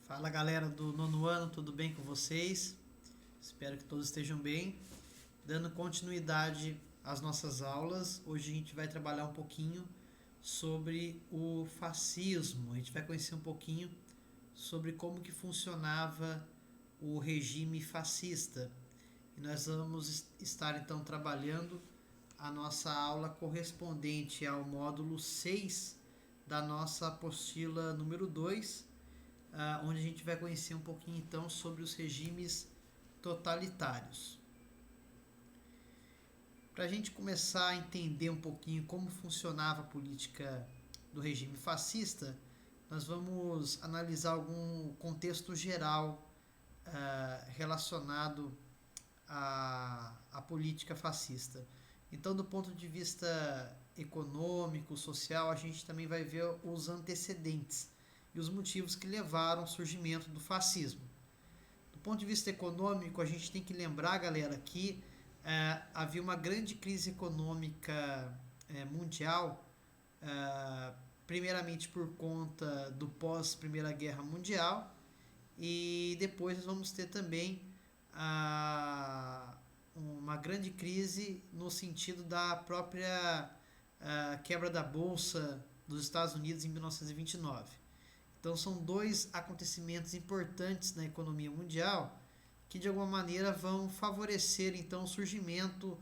Fala galera do nono ano, tudo bem com vocês? Espero que todos estejam bem. Dando continuidade às nossas aulas, hoje a gente vai trabalhar um pouquinho sobre o fascismo. A gente vai conhecer um pouquinho sobre como que funcionava o regime fascista. E nós vamos estar então trabalhando a nossa aula correspondente ao módulo 6 da nossa apostila número 2, onde a gente vai conhecer um pouquinho então sobre os regimes totalitários. Para a gente começar a entender um pouquinho como funcionava a política do regime fascista, nós vamos analisar algum contexto geral relacionado à política fascista. Então, do ponto de vista econômico, social, a gente também vai ver os antecedentes e os motivos que levaram ao surgimento do fascismo. Do ponto de vista econômico, a gente tem que lembrar, galera, que havia uma grande crise econômica mundial, primeiramente por conta do pós-Primeira Guerra Mundial, e depois nós vamos ter também uma grande crise no sentido da própria quebra da Bolsa dos Estados Unidos em 1929. Então são dois acontecimentos importantes na economia mundial que de alguma maneira vão favorecer então o surgimento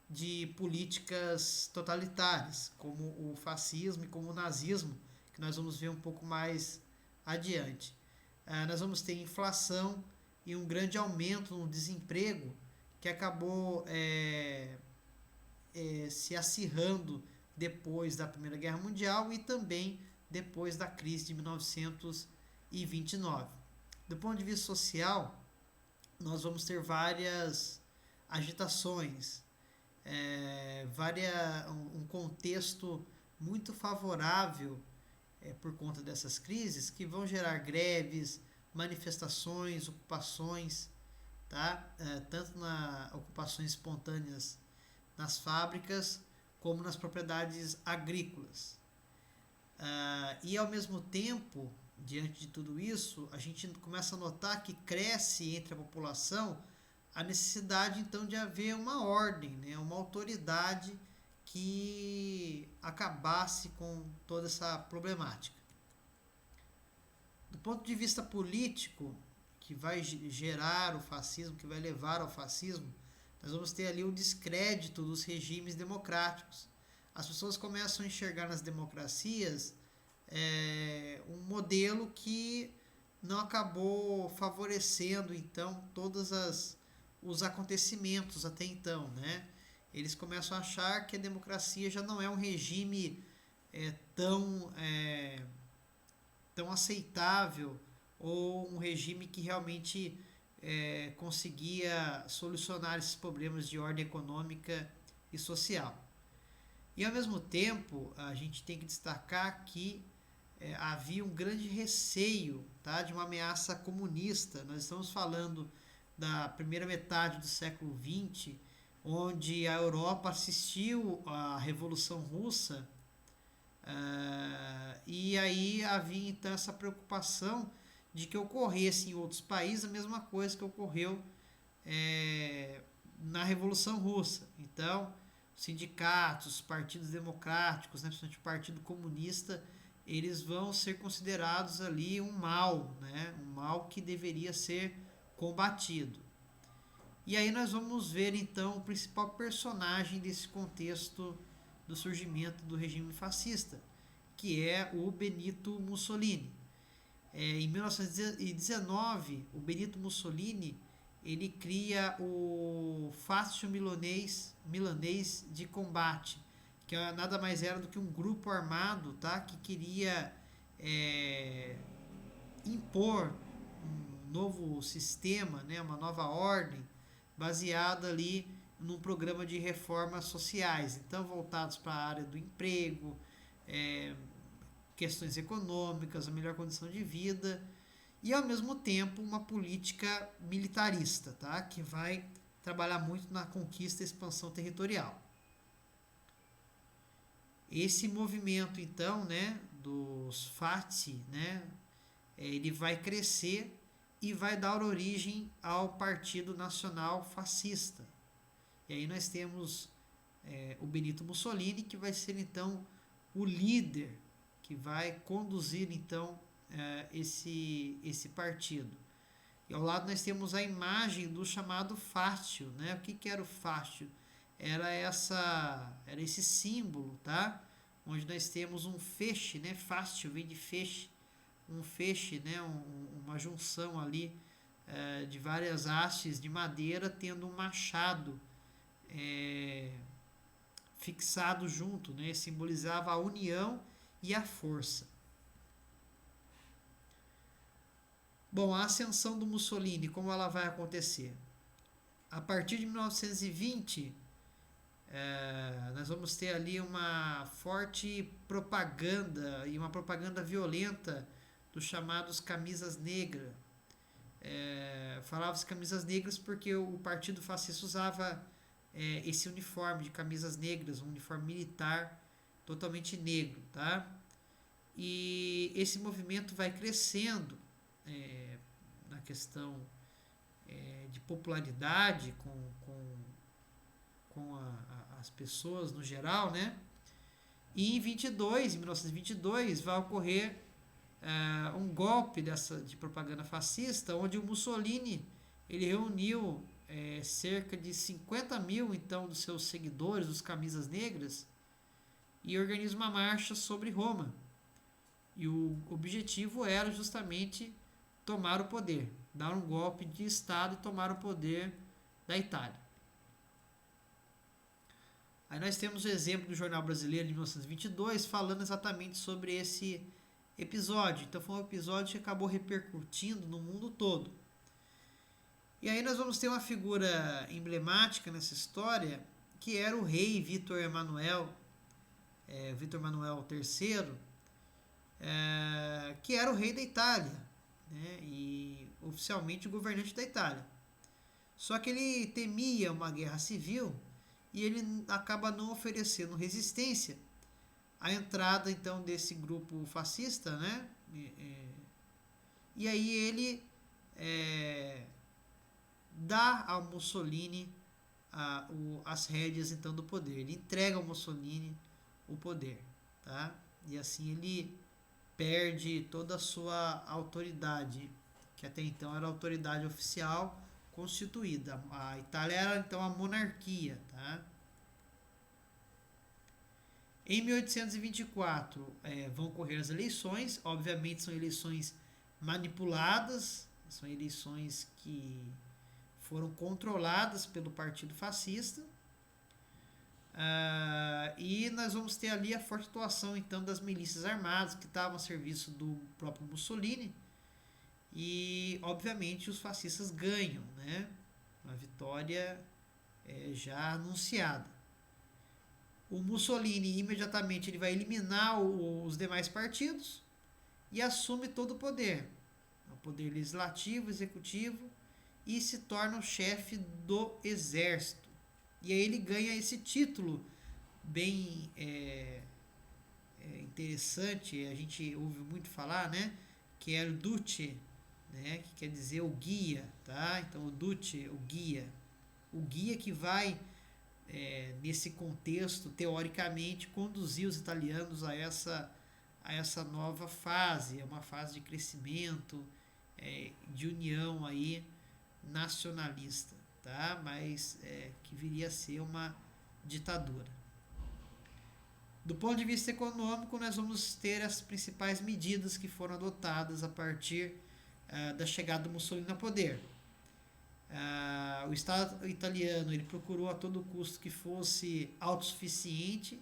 de políticas totalitárias, como o fascismo e como o nazismo, que nós vamos ver um pouco mais adiante. Nós vamos ter inflação e um grande aumento no desemprego que acabou se acirrando depois da Primeira Guerra Mundial e também depois da crise de 1929. Do ponto de vista social, nós vamos ter várias agitações, um contexto muito favorável por conta dessas crises que vão gerar greves, manifestações, ocupações, tá? Tanto nas ocupações espontâneas nas fábricas como nas propriedades agrícolas. E ao mesmo tempo, diante de tudo isso, a gente começa a notar que cresce entre a população a necessidade então de haver uma ordem, né, uma autoridade que acabasse com toda essa problemática. Do ponto de vista político, que vai gerar o fascismo, que vai levar ao fascismo, nós vamos ter ali o descrédito dos regimes democráticos. As pessoas começam a enxergar nas democracias um modelo que não acabou favorecendo então todos os acontecimentos até então, né? Eles começam a achar que a democracia já não é um regime tão aceitável ou um regime que realmente conseguia solucionar esses problemas de ordem econômica e social. E ao mesmo tempo, a gente tem que destacar que havia um grande receio, tá, de uma ameaça comunista. Nós estamos falando da primeira metade do século XX, onde a Europa assistiu à Revolução Russa, e aí havia então essa preocupação de que ocorresse em outros países a mesma coisa que ocorreu na Revolução Russa. Então, sindicatos, partidos democráticos, né, principalmente o Partido Comunista, eles vão ser considerados ali um mal, né, um mal que deveria ser combatido. E aí nós vamos ver então o principal personagem desse contexto do surgimento do regime fascista, que é o Benito Mussolini. Em 1919, o Benito Mussolini ele cria o Fácio Milanês de Combate, que nada mais era do que um grupo armado, tá, que queria impor um novo sistema, né, uma nova ordem, baseada ali num programa de reformas sociais, então voltados para a área do emprego, questões econômicas, a melhor condição de vida, e ao mesmo tempo uma política militarista, tá? Que vai trabalhar muito na conquista e expansão territorial. Esse movimento então, né, dos Fati, né, ele vai crescer e vai dar origem ao Partido Nacional Fascista. E aí nós temos o Benito Mussolini, que vai ser então o líder que vai conduzir então esse partido. E ao lado nós temos a imagem do chamado fástio, né? O que era o fástio? Era esse símbolo, tá? Onde nós temos um feixe, né? Fástio vem de feixe, um feixe, né? Uma junção ali de várias hastes de madeira, tendo um machado fixado junto, né? Simbolizava a união e a força. Bom, a ascensão do Mussolini, como ela vai acontecer? A partir de 1920, nós vamos ter ali uma forte propaganda e uma propaganda violenta dos chamados camisas negras. Falava-se camisas negras porque o partido fascista usava esse uniforme de camisas negras, um uniforme militar totalmente negro, tá? E esse movimento vai crescendo na questão de popularidade com as pessoas no geral, né? E em 1922, vai ocorrer um golpe de propaganda fascista, onde o Mussolini ele reuniu cerca de 50 mil então dos seus seguidores, os camisas negras, e organiza uma marcha sobre Roma. E o objetivo era justamente tomar o poder, dar um golpe de Estado e tomar o poder da Itália. Aí nós temos o exemplo do Jornal Brasileiro de 1922 falando exatamente sobre esse episódio. Então foi um episódio que acabou repercutindo no mundo todo. E aí nós vamos ter uma figura emblemática nessa história, que era o rei Vítor Emanuel III, que era o rei da Itália, né, e oficialmente o governante da Itália. Só que ele temia uma guerra civil e ele acaba não oferecendo resistência à entrada então desse grupo fascista, né? E aí ele dá ao Mussolini as rédeas então do poder. Ele entrega ao Mussolini o poder, tá? E assim ele perde toda a sua autoridade, que até então era a autoridade oficial constituída. A Itália era então a monarquia, tá? Em 1824 vão ocorrer as eleições, obviamente são eleições manipuladas, são eleições que foram controladas pelo Partido Fascista, e nós vamos ter ali a forte atuação então das milícias armadas que estavam a serviço do próprio Mussolini, e obviamente os fascistas ganham, né? Uma vitória já anunciada. O Mussolini imediatamente ele vai eliminar os demais partidos e assume todo o poder legislativo, executivo, e se torna o chefe do exército. E aí ele ganha esse título bem interessante, a gente ouve muito falar, né? Que é o Duce, né? Que quer dizer o guia, tá? Então o Duce, o guia que vai nesse contexto, teoricamente, conduzir os italianos a essa nova fase, uma fase de crescimento, de união aí nacionalista, tá? Mas que viria a ser uma ditadura. Do ponto de vista econômico, nós vamos ter as principais medidas que foram adotadas a partir da chegada do Mussolini ao poder. O Estado italiano ele procurou a todo custo que fosse autossuficiente,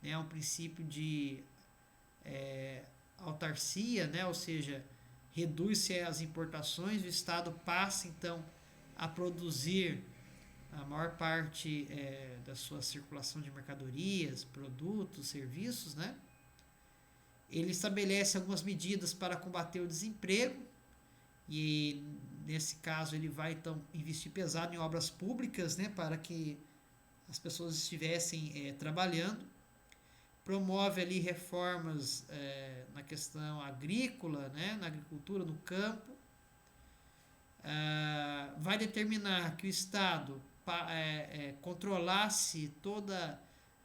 né, um princípio de autarcia, né, ou seja, reduz-se as importações, o Estado passa então a produzir a maior parte da sua circulação de mercadorias, produtos, serviços, né? Ele estabelece algumas medidas para combater o desemprego e nesse caso ele vai então investir pesado em obras públicas, né, para que as pessoas estivessem trabalhando. promove ali reformas na questão agrícola, né, na agricultura, no campo. Vai determinar que o Estado controlasse toda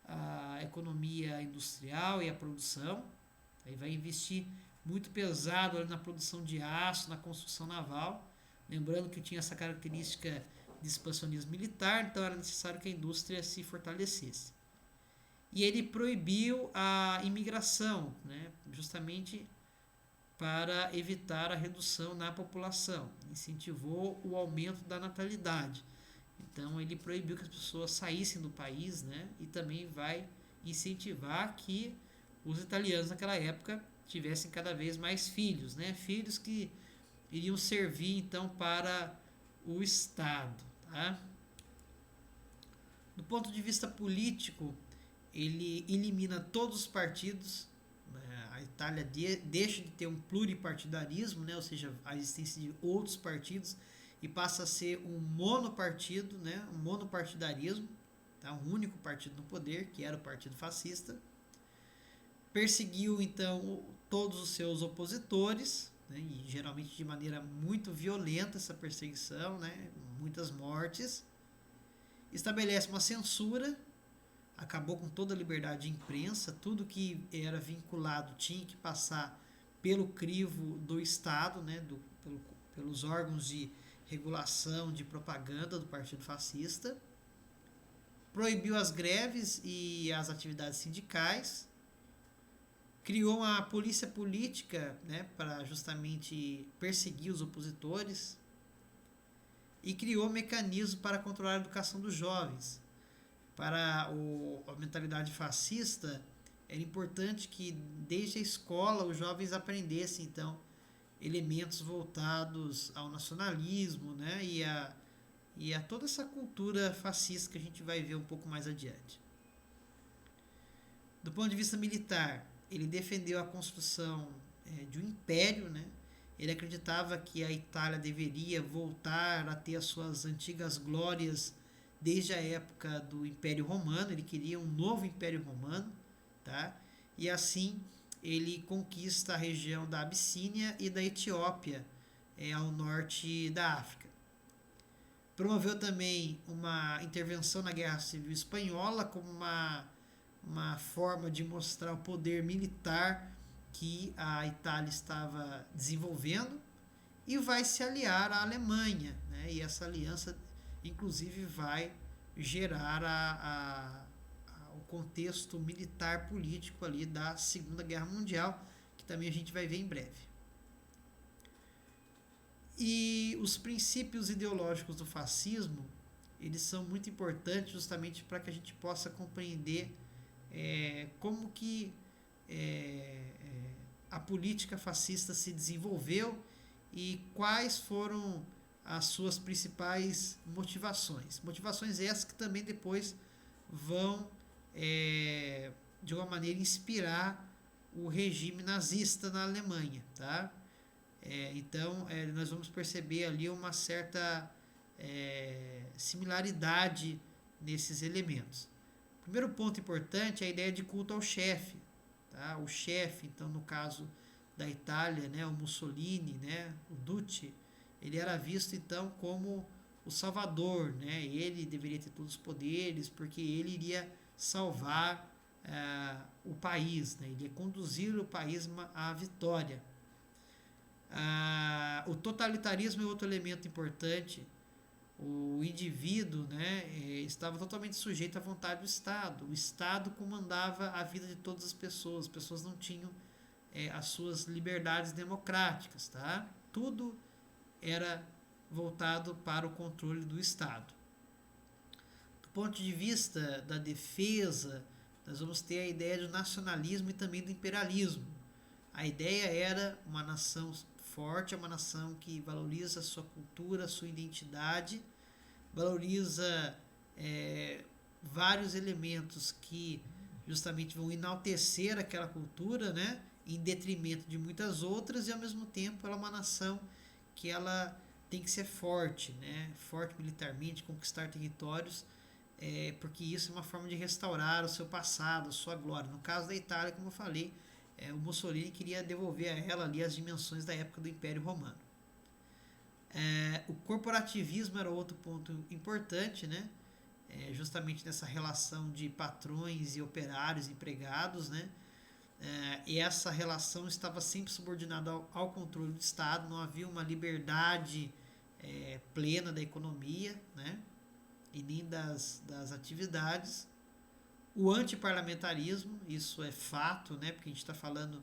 a economia industrial e a produção. Aí vai investir muito pesado ali na produção de aço, na construção naval. Lembrando que tinha essa característica de expansionismo militar, então era necessário que a indústria se fortalecesse. E ele proibiu a imigração, né, justamente para evitar a redução na população. Incentivou o aumento da natalidade. Então ele proibiu que as pessoas saíssem do país, né, e também vai incentivar que os italianos naquela época tivessem cada vez mais filhos, né, filhos que iriam servir então para o Estado. Tá? Do ponto de vista político, ele elimina todos os partidos. A Itália deixa de ter um pluripartidarismo, né, ou seja, a existência de outros partidos, e passa a ser um monopartido, né, um monopartidarismo, tá, um único partido no poder, que era o Partido Fascista. Perseguiu então todos os seus opositores, né, e geralmente de maneira muito violenta essa perseguição, né, muitas mortes. Estabelece uma censura, acabou com toda a liberdade de imprensa, tudo que era vinculado tinha que passar pelo crivo do Estado, né, pelos órgãos de regulação de propaganda do Partido Fascista. Proibiu as greves e as atividades sindicais. Criou uma polícia política, né, para justamente perseguir os opositores. E criou mecanismos para controlar a educação dos jovens. Para a mentalidade fascista, era importante que desde a escola os jovens aprendessem então elementos voltados ao nacionalismo, né, e a toda essa cultura fascista que a gente vai ver um pouco mais adiante. Do ponto de vista militar, ele defendeu a construção de um império, né? Ele acreditava que a Itália deveria voltar a ter as suas antigas glórias desde a época do Império Romano. Ele queria um novo Império Romano, tá? E assim ele conquista a região da Abissínia e da Etiópia, ao norte da África. Promoveu também uma intervenção na Guerra Civil Espanhola como uma forma de mostrar o poder militar que a Itália estava desenvolvendo, e vai se aliar à Alemanha, né? E essa aliança inclusive vai gerar o contexto militar político ali da Segunda Guerra Mundial, que também a gente vai ver em breve. E os princípios ideológicos do fascismo, eles são muito importantes justamente para que a gente possa compreender como que a política fascista se desenvolveu e quais foram as suas principais motivações. Motivações essas que também depois vão, de alguma maneira, inspirar o regime nazista na Alemanha. Tá? Então, nós vamos perceber ali uma certa similaridade nesses elementos. O primeiro ponto importante é a ideia de culto ao chefe. Tá? O chefe, então, no caso da Itália, né, o Mussolini, né, o Duce, ele era visto então como o salvador, né? Ele deveria ter todos os poderes porque ele iria salvar o país, né? Ele ia conduzir o país à vitória. O totalitarismo é outro elemento importante. O indivíduo, né, estava totalmente sujeito à vontade do Estado. O Estado comandava a vida de todas as pessoas não tinham as suas liberdades democráticas. Tá? Tudo era voltado para o controle do Estado. Do ponto de vista da defesa, nós vamos ter a ideia do nacionalismo e também do imperialismo. A ideia era uma nação forte, é uma nação que valoriza a sua cultura, a sua identidade, valoriza vários elementos que justamente vão enaltecer aquela cultura, né, em detrimento de muitas outras, e ao mesmo tempo ela é uma nação que ela tem que ser forte, né, forte militarmente, conquistar territórios porque isso é uma forma de restaurar o seu passado, a sua glória. No caso da Itália, como eu falei, o Mussolini queria devolver a ela ali as dimensões da época do Império Romano. O corporativismo era outro ponto importante, né? Justamente nessa relação de patrões e operários, empregados, né? E essa relação estava sempre subordinada ao controle do Estado, não havia uma liberdade plena da economia, né? E nem das atividades. O antiparlamentarismo, isso é fato, né? Porque a gente está falando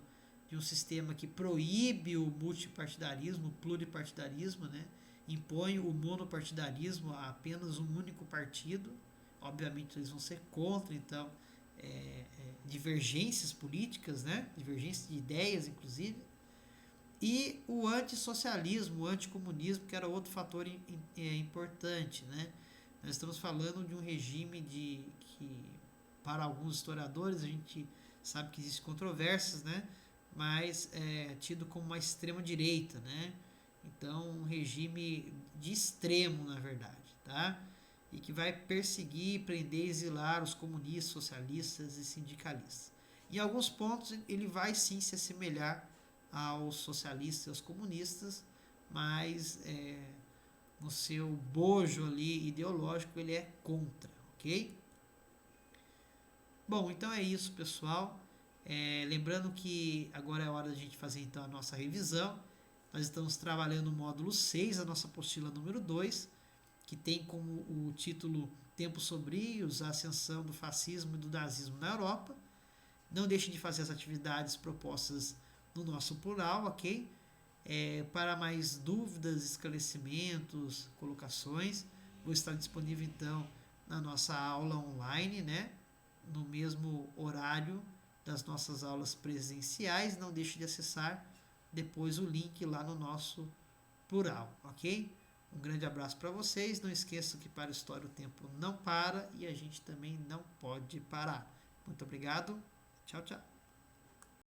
de um sistema que proíbe o multipartidarismo, o pluripartidarismo, né? Impõe o monopartidarismo a apenas um único partido. Obviamente eles vão ser contra, então, divergências políticas, né? Divergências de ideias, inclusive. E o antissocialismo, o anticomunismo, que era outro fator importante, né? Nós estamos falando de um regime que, para alguns historiadores, a gente sabe que existem controvérsias, né? Mas é tido como uma extrema-direita, né? Então, um regime de extremo, na verdade, tá? E que vai perseguir, prender, exilar os comunistas, socialistas e sindicalistas. Em alguns pontos, ele vai sim se assemelhar aos socialistas e aos comunistas, mas no seu bojo ali ideológico ele é contra, ok? Bom, então é isso, pessoal. Lembrando que agora é a hora da gente fazer então a nossa revisão. Nós estamos trabalhando o módulo 6, a nossa apostila número 2, que tem como o título Tempos Sombrios, a ascensão do fascismo e do nazismo na Europa. Não deixe de fazer as atividades propostas no nosso plural, ok? Para mais dúvidas, esclarecimentos, colocações, vou estar disponível então na nossa aula online, né? No mesmo horário das nossas aulas presenciais. Não deixe de acessar depois o link lá no nosso plural, ok? Um grande abraço para vocês. Não esqueçam que para a história o tempo não para e a gente também não pode parar. Muito obrigado. Tchau, tchau.